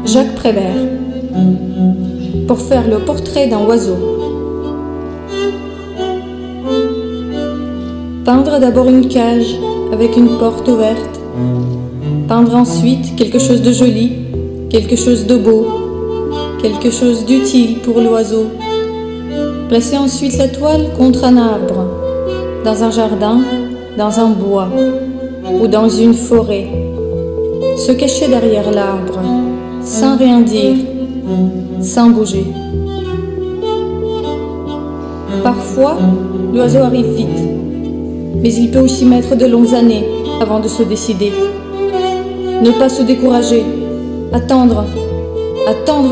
Jacques Prévert. Pour faire le portrait d'un oiseau. Peindre d'abord une cage avec une porte ouverte. Peindre ensuite quelque chose de joli, quelque chose de beau, quelque chose d'utile pour l'oiseau. Placer ensuite la toile contre un arbre, dans un jardin, dans un bois ou dans une forêt. Se cacher derrière l'arbre, sans rien dire, sans bouger. Parfois, l'oiseau arrive vite, mais il peut aussi mettre de longues années avant de se décider. Ne pas se décourager, attendre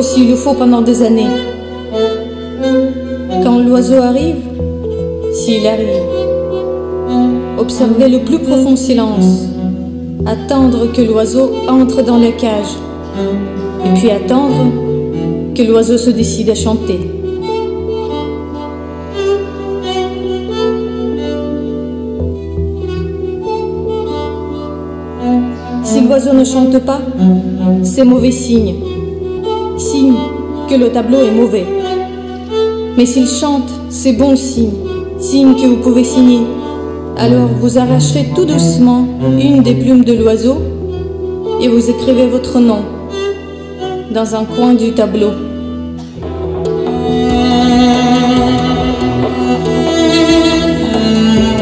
s'il le faut pendant des années. Quand l'oiseau arrive, s'il arrive, observez le plus profond silence, attendre que l'oiseau entre dans la cage, et puis attendre que l'oiseau se décide à chanter. Si l'oiseau ne chante pas, c'est mauvais signe. Signe que le tableau est mauvais. Mais s'il chante, c'est bon signe. Signe que vous pouvez signer. Alors vous arracherez tout doucement une des plumes de l'oiseau et vous écrivez votre nom dans un coin du tableau.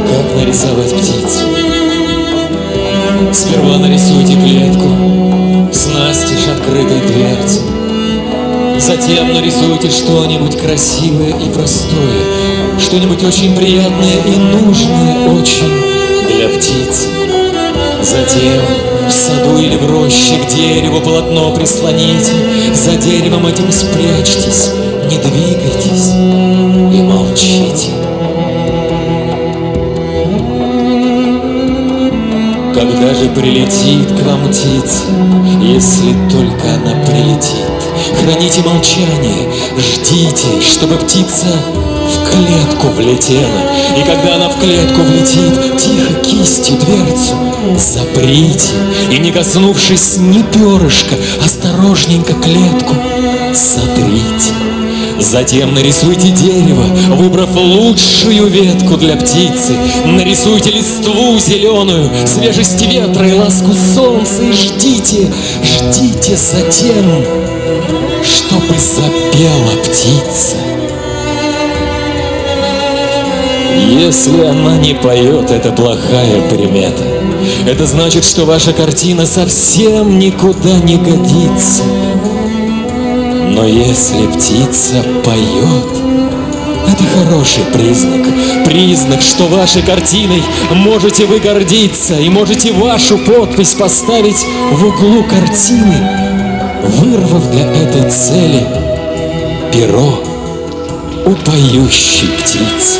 Как нарисовать птицу? Сперва нарисуйте клетку с настежь открытой дверцей. Затем нарисуйте что-нибудь красивое и простое, что-нибудь очень приятное и нужное очень для птицы. Затем в саду или в роще к дереву полотно прислоните, за деревом этим спрячьтесь, не двигайтесь и молчите. Когда же прилетит к вам птица, если только она прилетит, храните молчание, ждите, чтобы птица в клетку влетела. И когда она в клетку влетит, тихо кистью дверцу заприте. И не коснувшись ни перышка, осторожненько клетку сотрите. Затем нарисуйте дерево, выбрав лучшую ветку для птицы. Нарисуйте листву зеленую, свежесть ветра и ласку солнца. И ждите, ждите затем, чтобы запела птица. Если она не поет, это плохая примета. Это значит, что ваша картина совсем никуда не годится. Но если птица поет, это хороший признак. Признак, что вашей картиной можете вы гордиться и можете вашу подпись поставить в углу картины, вырвав для этой цели перо у поющей птицы.